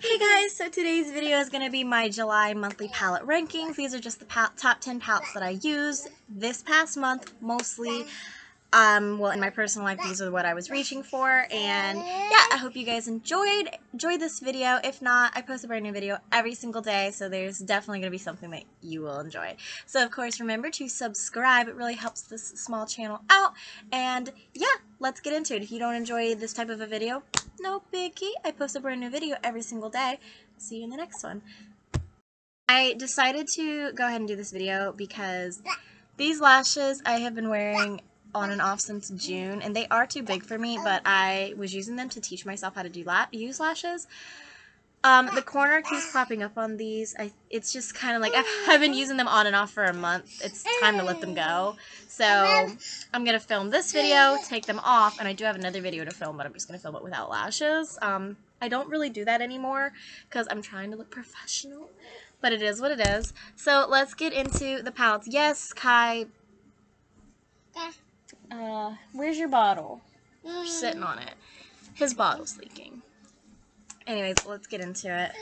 Hey guys, so today's video is going to be my July monthly palette rankings. These are just the top 10 palettes that I used this past month, mostly. Well, in my personal life, these are what I was reaching for, and yeah, I hope you guys enjoyed this video. If not, I post a brand new video every single day, so there's definitely going to be something that you will enjoy. So of course, remember to subscribe. It really helps this small channel out, and yeah, let's get into it. If you don't enjoy this type of a video, no biggie. I post a brand new video every single day. See you in the next one. I decided to go ahead and do this video because these lashes I have been wearing on and off since June, and they are too big for me, but I was using them to teach myself how to use lashes. The corner keeps popping up on these. It's just kind of like I've been using them on and off for a month. It's time to let them go. So I'm going to film this video, take them off, and I do have another video to film, but I'm just going to film it without lashes. I don't really do that anymore because I'm trying to look professional, but it is what it is. So let's get into the palettes. Yes, Kai. Where's your bottle? You're sitting on it. His bottle's leaking. Anyways, let's get into it.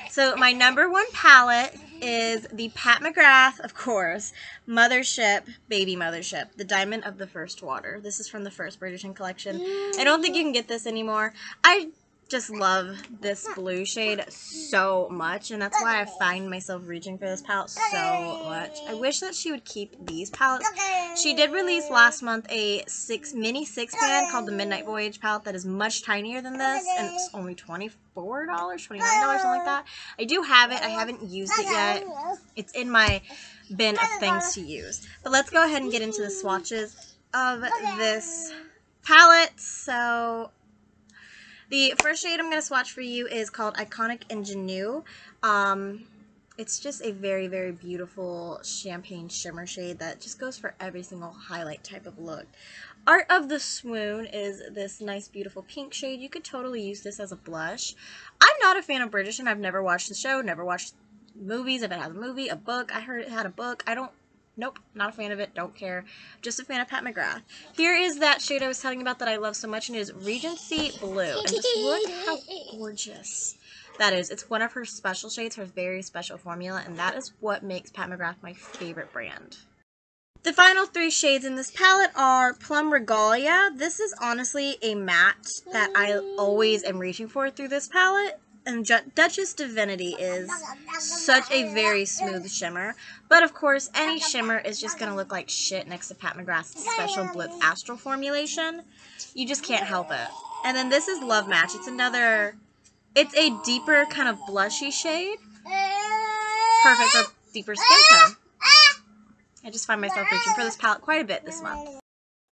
So my number one palette is the Pat McGrath, of course, Mothership, Baby Mothership, the Diamond of the First Water. This is from the first Bridgerton collection. I don't think you can get this anymore. I just love this blue shade so much, and that's why I find myself reaching for this palette so much. I wish that she would keep these palettes. She did release last month a mini 6-pan called the Midnight Voyage palette that is much tinier than this, and it's only $24, $29, something like that. I do have it. I haven't used it yet. It's in my bin of things to use. But let's go ahead and get into the swatches of this palette. So the first shade I'm going to swatch for you is called Iconic Ingenue. It's just a very, very beautiful champagne shimmer shade that just goes for every single highlight type of look. Art of the Swoon is this nice, beautiful pink shade. You could totally use this as a blush. I'm not a fan of Bridgerton. I've never watched the show, never watched movies. If it has a movie, a book, I heard it had a book. Nope, not a fan of it, don't care. Just a fan of Pat McGrath. Here is that shade I was telling you about that I love so much, and it is Regency Blue. And just look how gorgeous that is. It's one of her special shades, her very special formula, and that is what makes Pat McGrath my favorite brand. The final three shades in this palette are Plum Regalia. This is honestly a matte that I always am reaching for through this palette. And Duchess Divinity is such a very smooth shimmer. But of course, any shimmer is just going to look like shit next to Pat McGrath's Special Blitz Astral formulation. You just can't help it. And then this is Love Match. It's a deeper kind of blushy shade. Perfect for deeper skin tone. I just find myself reaching for this palette quite a bit this month.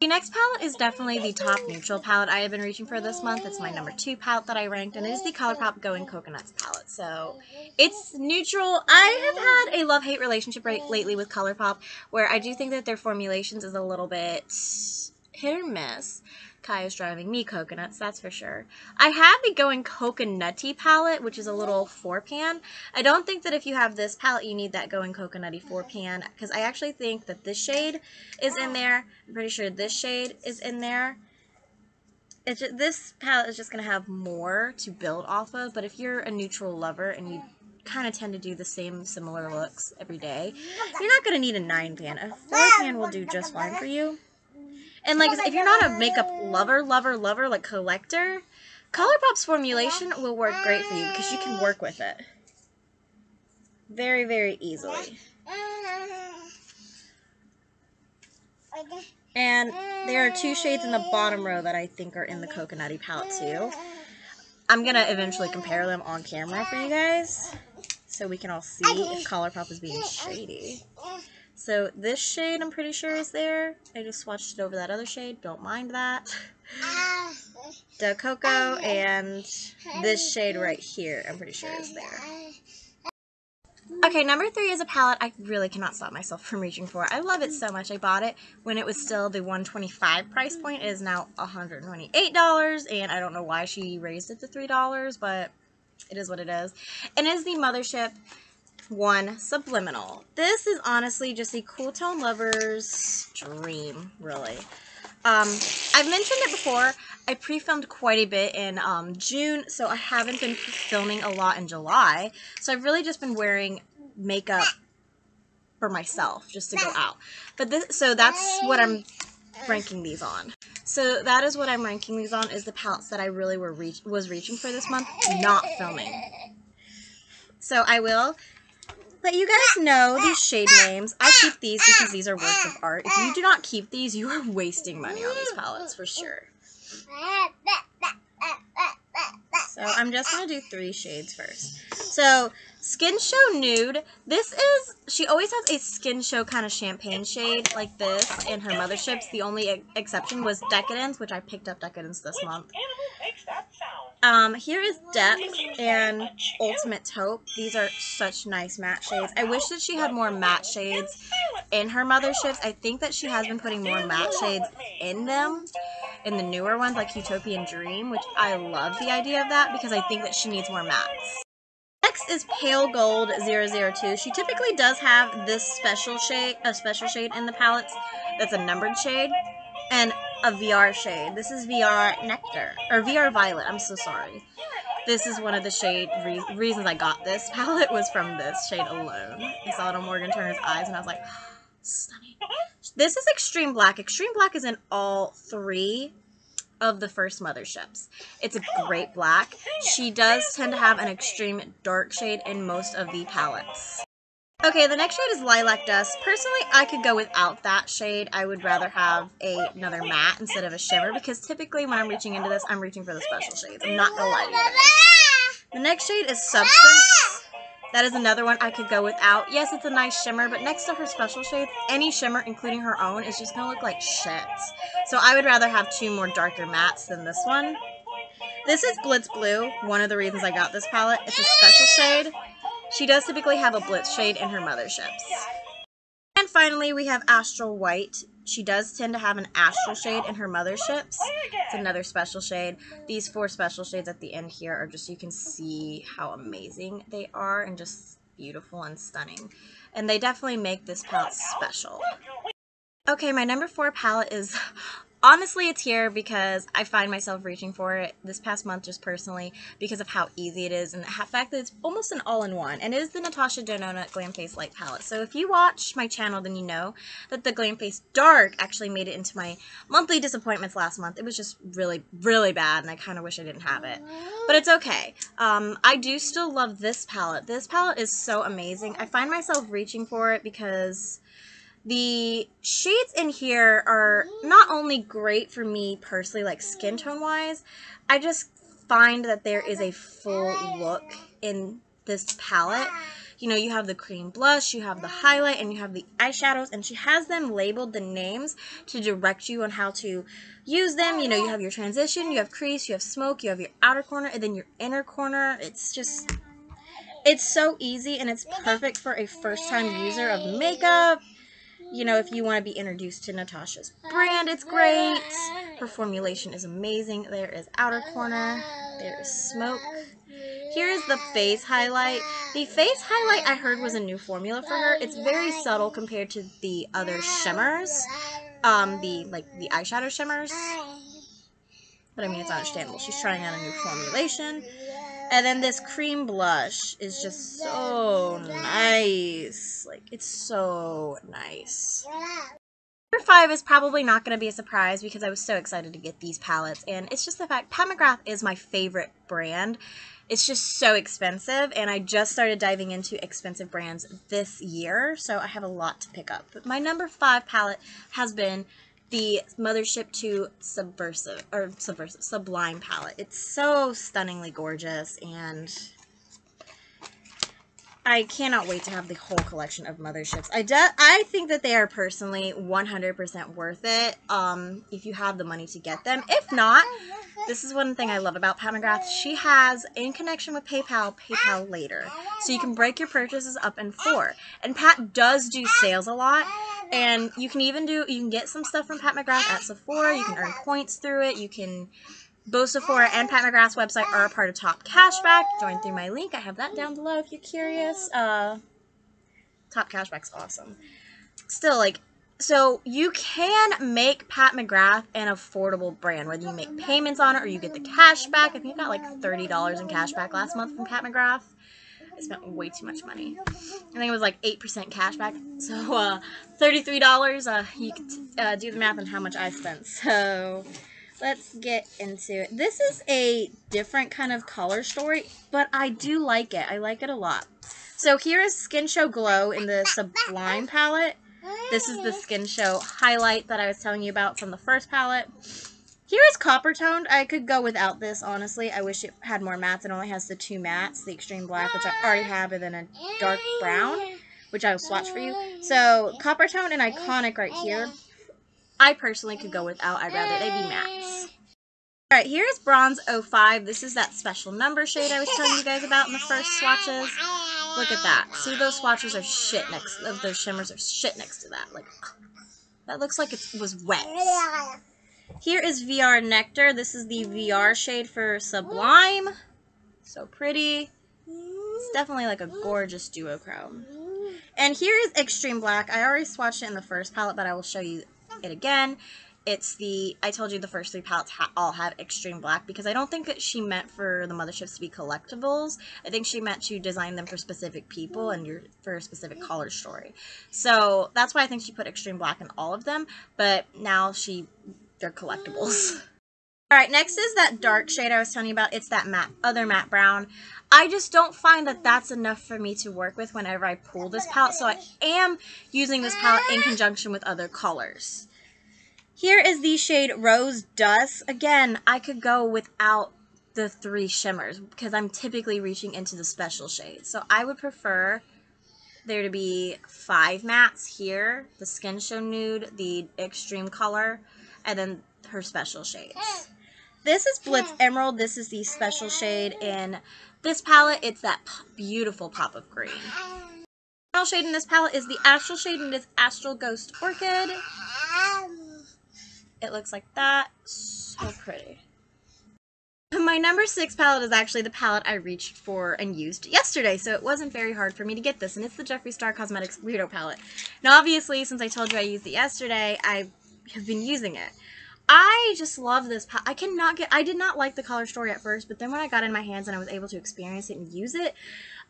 The next palette is definitely the top neutral palette I have been reaching for this month. It's my number 2 palette that I ranked, and it is the ColourPop Going Coconuts palette. So it's neutral. I have had a love-hate relationship lately with ColourPop, where I do think that their formulations is a little bit hit or miss. Kai is driving me coconuts, that's for sure. I have the Going Coconutty palette, which is a little 4-pan. I don't think that if you have this palette, you need that Going Coconutty 4-pan, because I actually think that this shade is in there. I'm pretty sure this shade is in there. This palette is just going to have more to build off of, but if you're a neutral lover and you kind of tend to do the same similar looks every day, you're not going to need a 9-pan. A 4-pan will do just fine for you. And like, if you're not a makeup lover, like collector, ColourPop's formulation will work great for you because you can work with it very, very easily. And there are 2 shades in the bottom row that I think are in the Coconutty palette too. I'm going to eventually compare them on camera for you guys so we can all see if ColourPop is being shady. So this shade I'm pretty sure is there. I just swatched it over that other shade. Don't mind that. The Cocoa, and this shade right here I'm pretty sure is there. Okay, number 3 is a palette I really cannot stop myself from reaching for. I love it so much. I bought it when it was still the $125 price point. It is now $128, and I don't know why she raised it to $3, but it is what it is. And it is the Mothership 1 Subliminal. This is honestly just a cool tone lover's dream, really. I've mentioned it before. I pre-filmed quite a bit in June, so I haven't been filming a lot in July. So I've really just been wearing makeup for myself, just to go out. But so that's what I'm ranking these on. So that is what I'm ranking these on, is the palettes that I really was reaching for this month, not filming. So I will let you guys know these shade names. I keep these because these are works of art. If you do not keep these, you are wasting money on these palettes for sure. So I'm just going to do 3 shades first. So Skin Show Nude. This is, she always has a Skin Show kind of champagne shade like this in her motherships. The only exception was Decadence, which I picked up Decadence this month. Here is Depth and Ultimate Taupe. These are such nice matte shades. I wish that she had more matte shades in her motherships. I think that she has been putting more matte shades in them, in the newer ones like Utopian Dream, which I love the idea of that because I think that she needs more mattes. Next is Pale Gold 002. She typically does have this special shade in the palettes that's a numbered shade, and a VR shade. This is VR Nectar, or VR Violet, I'm so sorry. This is one of the shade reasons I got this palette was from this shade alone. I saw it on Morgan Turner's eyes and I was like, oh, stunning. This is Extreme Black. Extreme Black is in all 3 of the first motherships. It's a great black. She does tend to have an extreme dark shade in most of the palettes. Okay, the next shade is Lilac Dust. Personally, I could go without that shade. I would rather have another matte instead of a shimmer because typically when I'm reaching into this, I'm reaching for the special shades. I'm not gonna lie to you guys. The next shade is Substance. That is another one I could go without. Yes, it's a nice shimmer, but next to her special shades, any shimmer, including her own, is just gonna look like shit. So I would rather have 2 more darker mattes than this one. This is Blitz Blue, one of the reasons I got this palette. It's a special shade. She does typically have a Blitz shade in her motherships. And finally, we have Astral White. She does tend to have an astral shade in her motherships. It's another special shade. These 4 special shades at the end here are just, you can see how amazing they are and just beautiful and stunning. And they definitely make this palette special. Okay, my number 4 palette is, honestly, it's here because I find myself reaching for it this past month just personally because of how easy it is and the fact that it's almost an all-in-one. And it is the Natasha Denona Glam Face Light palette. So if you watch my channel, then you know that the Glam Face Dark actually made it into my monthly disappointments last month. It was just really, really bad and I kind of wish I didn't have it. But it's okay. I do still love this palette. This palette is so amazing. I find myself reaching for it because the shades in here are not only great for me personally, like skin tone wise, I just find that there is a full look in this palette. You know, you have the cream blush, you have the highlight, and you have the eyeshadows, and she has them labeled, the names, to direct you on how to use them. You know, you have your transition, you have crease, you have smoke, you have your outer corner, and then your inner corner. It's just, it's so easy, and it's perfect for a first-time user of makeup. You know, if you want to be introduced to Natasha's brand, it's great. Her formulation is amazing. There is outer corner. There is smoke. Here is the face highlight. The face highlight I heard was a new formula for her. It's very subtle compared to the other shimmers. The eyeshadow shimmers. But I mean, it's understandable. She's trying out a new formulation. And then this cream blush is just so nice. Like, it's so nice. Number 5 is probably not going to be a surprise because I was so excited to get these palettes. And it's just the fact, Pat McGrath is my favorite brand. It's just so expensive. And I just started diving into expensive brands this year. So I have a lot to pick up. But my number 5 palette has been the Mothership 2 Sublime palette. It's so stunningly gorgeous, and I cannot wait to have the whole collection of Motherships. I think that they are personally 100% worth it if you have the money to get them. If not, this is one thing I love about Pat McGrath. She has, in connection with PayPal later. So you can break your purchases up in 4. And Pat does do sales a lot. And you can get some stuff from Pat McGrath at Sephora. You can earn points through it. You can, both Sephora and Pat McGrath's website are a part of Top Cashback. Join through my link. I have that down below if you're curious. Top Cashback's awesome. Still, like, So you can make Pat McGrath an affordable brand, whether you make payments on it or you get the cash back. I think I got like $30 in cash back last month from Pat McGrath. I spent way too much money. I think it was like 8% cash back. So $33. You can do the math on how much I spent. So let's get into it. This is a different kind of color story, but I do like it. I like it a lot. So here is Skin Show Glow in the Sublime palette. This is the Skin Show highlight that I was telling you about from the first palette. Here is Copper Toned. I could go without this, honestly. I wish it had more mattes. It only has the 2 mattes, the Extreme Black, which I already have, and then a dark brown, which I will swatch for you. So Copper Toned and Iconic right here. I personally could go without. I'd rather they be mattes. Alright, here is Bronze 05. This is that special number shade I was telling you guys about in the first swatches. Look at that. See, those swatches are shit next, those shimmers are shit next to that. Like, that looks like it was wet. Here is VR Nectar. This is the VR shade for Sublime. So pretty. It's definitely like a gorgeous duochrome. And here is Extreme Black. I already swatched it in the first palette, but I will show you it again. It's the, I told you the first 3 palettes all have Extreme Black because I don't think that she meant for the motherships to be collectibles. I think she meant to design them for specific people and for a specific color story. So that's why I think she put Extreme Black in all of them, but now they're collectibles. Alright, next is that dark shade I was telling you about. It's that other matte brown. I just don't find that that's enough for me to work with whenever I pull this palette, so I am using this palette in conjunction with other colors. Here is the shade Rose Dust. Again, I could go without the 3 shimmers because I'm typically reaching into the special shades. So I would prefer there to be 5 mattes here, the Skin Show Nude, the Extreme Color, and then her special shades. This is Blitz Emerald. This is the special shade in this palette. It's that beautiful pop of green. The final shade in this palette is the Astral shade, and it's Astral Ghost Orchid. It looks like that. So pretty. My number 6 palette is actually the palette I reached for and used yesterday, so it wasn't very hard for me to get this, and it's the Jeffree Star Cosmetics Weirdo palette. Now, obviously, since I told you I used it yesterday, I have been using it. I just love this palette. I did not like the color story at first, but then when I got it in my hands and I was able to experience it and use it,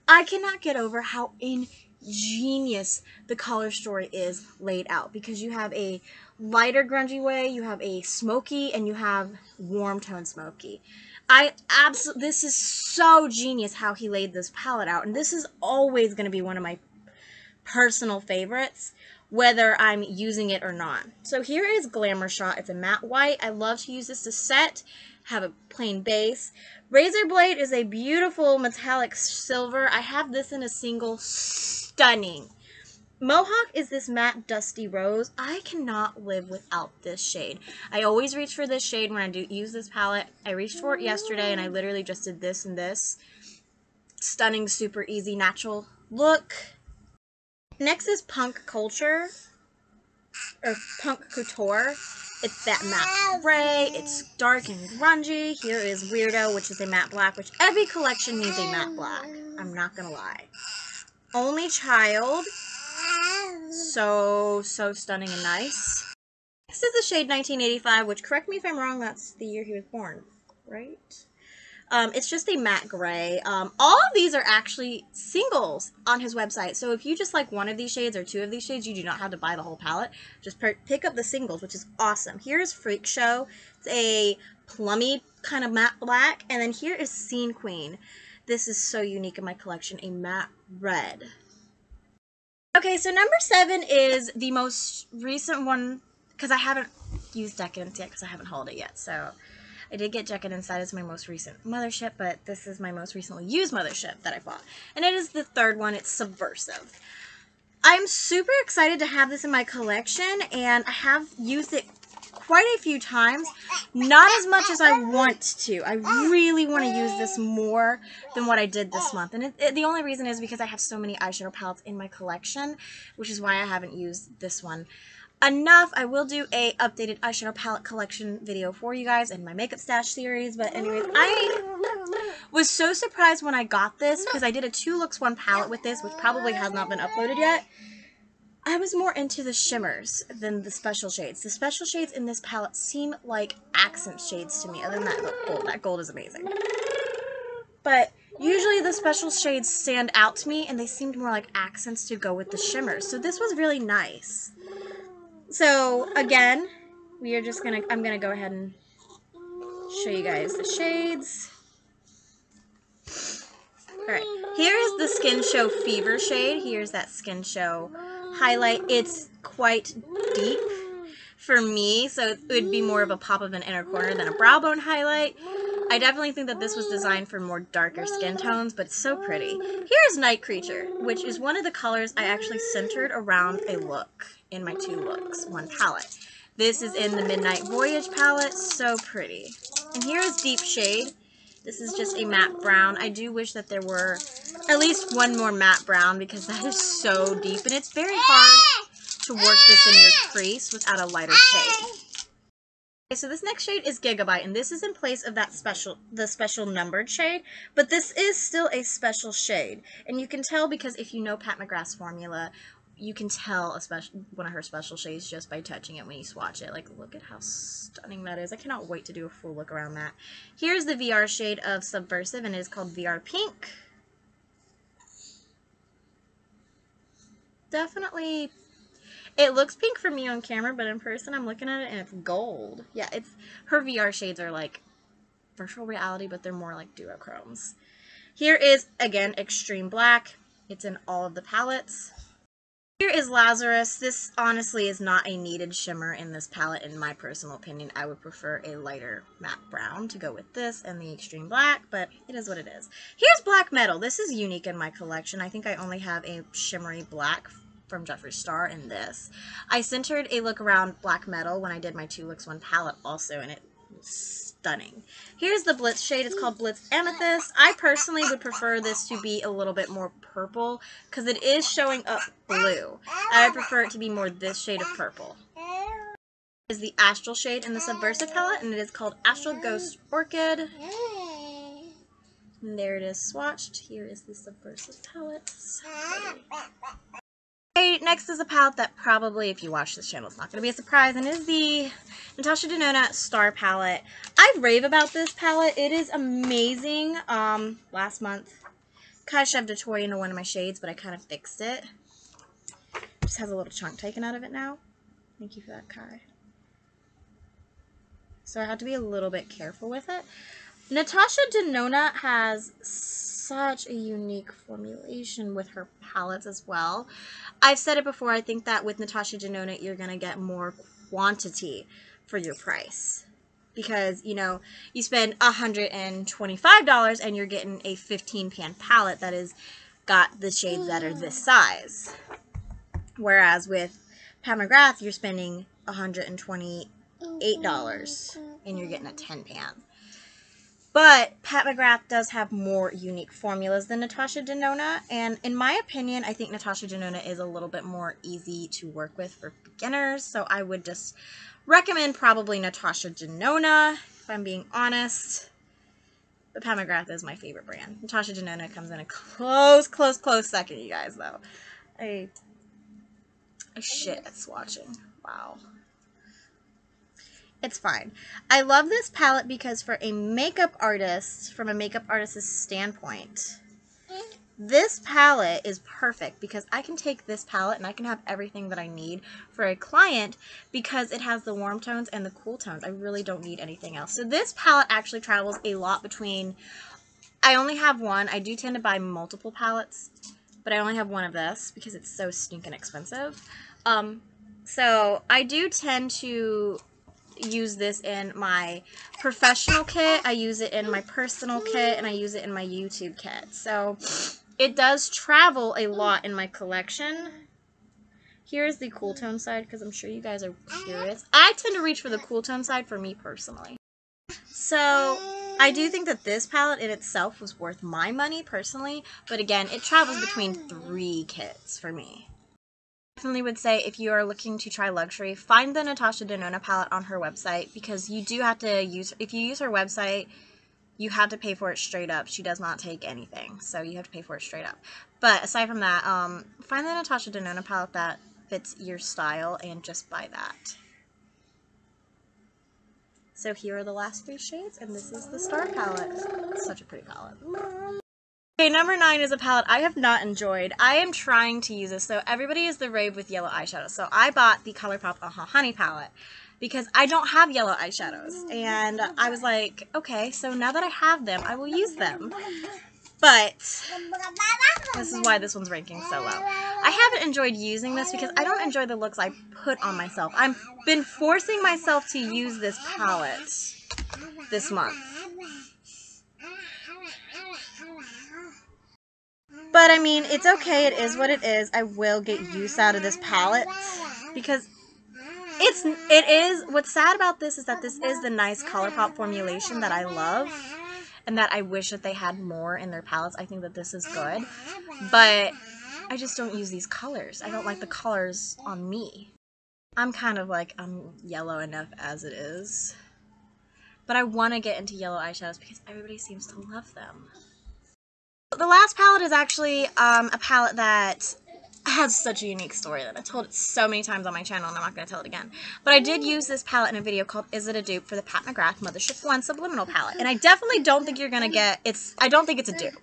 I cannot get over how ingenious the color story is laid out, because you have a lighter grungy way, you have a smoky, and you have warm tone smoky. This is so genius how he laid this palette out, and this is always going to be one of my personal favorites, whether I'm using it or not. So here is Glamour Shot. It's a matte white. I love to use this to set, have a plain base. Razor Blade is a beautiful metallic silver. I have this in a single, stunning. Mohawk is this matte dusty rose. I cannot live without this shade. I always reach for this shade when I do use this palette. I reached for it yesterday and I literally just did this and this. Stunning, super easy, natural look. Next is Punk Culture, or Punk Couture. It's that matte gray. It's dark and grungy. Here is Weirdo, which is a matte black, which every collection needs a matte black. I'm not gonna lie. Only Child. So stunning and nice. Next is the shade 1985, which, correct me if I'm wrong, that's the year he was born, right? It's just a matte gray. All of these are actually singles on his website. So if you just like one of these shades or 2 of these shades, you do not have to buy the whole palette. Just pick up the singles, which is awesome. Here's Freak Show. It's a plummy kind of matte black. And then here is Scene Queen. This is so unique in my collection, a matte red. Okay, so number 7 is the most recent one, because I haven't used Decadence yet because I haven't hauled it yet. So I did get Decadence. That is my most recent mothership, but this is my most recently used mothership that I bought. And it is the 3rd one. It's Subversive. I'm super excited to have this in my collection, and I have used it quite a few times. Not as much as I want to. I really want to use this more than what I did this month. And the only reason is because I have so many eyeshadow palettes in my collection, which is why I haven't used this one enough. I will do a updated eyeshadow palette collection video for you guys in my makeup stash series. But anyways, I was so surprised when I got this, because I did a 2 looks 1 palette with this, which probably has not been uploaded yet. I was more into the shimmers than the special shades. The special shades in this palette seem like accent shades to me, other than that gold. That gold is amazing. But usually the special shades stand out to me, and they seemed more like accents to go with the shimmers. So this was really nice. So again, I'm gonna go ahead and show you guys the shades. Alright, here's the Skin Show Fever shade. Here's that Skin Show highlight. It's quite deep for me, so it would be more of a pop of an inner corner than a brow bone highlight. I definitely think that this was designed for more darker skin tones, but it's so pretty. Here's Night Creature, which is one of the colors I actually centered around a look in my 2 looks, 1 palette. This is in the Midnight Voyage palette, so pretty. And here is Deep Shade. This is just a matte brown. I do wish that there were at least 1 more matte brown because that is so deep. And it's very hard to work this in your crease without a lighter shade. Okay, so this next shade is Gigabyte, and this is in place of that the special numbered shade. But this is still a special shade. And you can tell because if you know Pat McGrath's formula, you can tell one of her special shades just by touching it when you swatch it. Like, look at how stunning that is. I cannot wait to do a full look around that. Here's the VR shade of Subversive, and it is called VR Pink. Definitely, it looks pink for me on camera, but in person I'm looking at it and it's gold. Yeah, her VR shades are like virtual reality, but they're more like duochromes. Here is, again, Extreme Black. It's in all of the palettes. Here is Lazarus. This honestly is not a needed shimmer in this palette in my personal opinion. I would prefer a lighter matte brown to go with this and the Extreme Black, but it is what it is. Here's Black Metal. This is unique in my collection. I think I only have a shimmery black from Jeffree Star in this. I centered a look around Black Metal when I did my 2 looks 1 palette also, and it was stunning. Here's the Blitz shade. It's called Blitz Amethyst. I personally would prefer this to be a little bit more purple because it is showing up blue. I would prefer it to be more this shade of purple. This is the Astral shade in the Subversive palette, and it is called Astral Ghost Orchid. And there it is swatched. Here is the Subversive palette. So okay, next is a palette that probably, if you watch this channel, it's not going to be a surprise, and it is the Natasha Denona Star palette. I rave about this palette. It is amazing. Last month, Kai shoved a toy into one of my shades, but I kind of fixed it. Just has a little chunk taken out of it now. Thank you for that, Kai. So I had to be a little bit careful with it. Natasha Denona has such a unique formulation with her palettes as well. I've said it before, I think that with Natasha Denona you're going to get more quantity for your price. Because, you know, you spend $125 and you're getting a 15-pan palette that has got the shades that are this size. Whereas with Pat McGrath you're spending $128 and you're getting a 10-pan. But Pat McGrath does have more unique formulas than Natasha Denona, and in my opinion, I think Natasha Denona is a little bit more easy to work with for beginners, so I would just recommend probably Natasha Denona, if I'm being honest. But Pat McGrath is my favorite brand. Natasha Denona comes in a close second, you guys, though. I shit at swatching. Wow. It's fine. I love this palette because for a makeup artist, from a makeup artist's standpoint, this palette is perfect because I can take this palette and I can have everything that I need for a client because it has the warm tones and the cool tones. I really don't need anything else. So this palette actually travels a lot between, I only have one. I do tend to buy multiple palettes, but I only have one of this because it's so stinking expensive. So I do tend to use this in my professional kit, I use it in my personal kit, and I use it in my YouTube kit. So it does travel a lot in my collection. Here's the cool tone side because I'm sure you guys are curious. I tend to reach for the cool tone side for me personally. So I do think that this palette in itself was worth my money personally, but again, it travels between 3 kits for me. Definitely would say if you are looking to try luxury, find the Natasha Denona palette on her website because you do have to use, if you use her website, you have to pay for it straight up. She does not take anything, so you have to pay for it straight up. But aside from that, find the Natasha Denona palette that fits your style and just buy that. So here are the last 3 shades, and this is the Star palette. It's such a pretty palette. Okay, number 9 is a palette I have not enjoyed. I am trying to use this. So everybody is the rave with yellow eyeshadow. So I bought the ColourPop Honey palette because I don't have yellow eyeshadows. And I was like, okay, so now that I have them, I will use them. But this is why this one's ranking so low. I haven't enjoyed using this because I don't enjoy the looks I put on myself. I've been forcing myself to use this palette this month. But I mean, it's okay, it is what it is. I will get use out of this palette because it is, what's sad about this is that this is the nice ColourPop formulation that I love and that I wish that they had more in their palettes. I think that this is good, but I just don't use these colors. I don't like the colors on me. I'm kind of like, I'm yellow enough as it is, but I want to get into yellow eyeshadows because everybody seems to love them. The last palette is actually a palette that has such a unique story that I've told it so many times on my channel, and I'm not going to tell it again. But I did use this palette in a video called Is It a Dupe for the Pat McGrath Mothership 1 Subliminal palette. And I definitely don't think you're going to get, I don't think it's a dupe,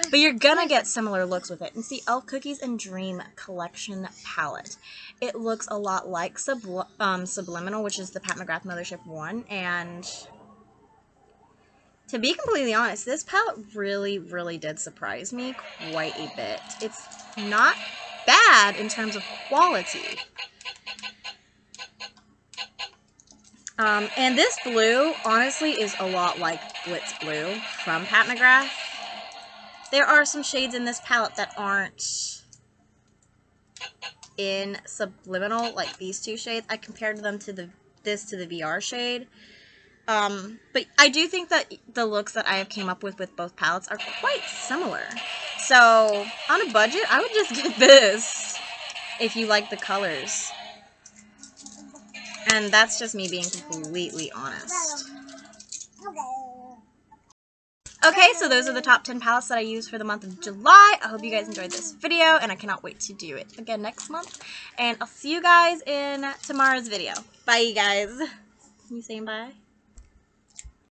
but you're going to get similar looks with it. And see, Elf Cookies and Dream Collection palette. It looks a lot like Subliminal, which is the Pat McGrath Mothership 1, and to be completely honest, this palette really, really did surprise me quite a bit. It's not bad in terms of quality. And this blue, honestly, is a lot like Blitz Blue from Pat McGrath. There are some shades in this palette that aren't in Subliminal, like these 2 shades. I compared them to this to the VR shade. But I do think that the looks that I have came up with both palettes are quite similar. So, on a budget, I would just get this if you like the colors. And that's just me being completely honest. Okay, so those are the top 10 palettes that I used for the month of July. I hope you guys enjoyed this video, and I cannot wait to do it again next month. And I'll see you guys in tomorrow's video. Bye, you guys. You saying bye?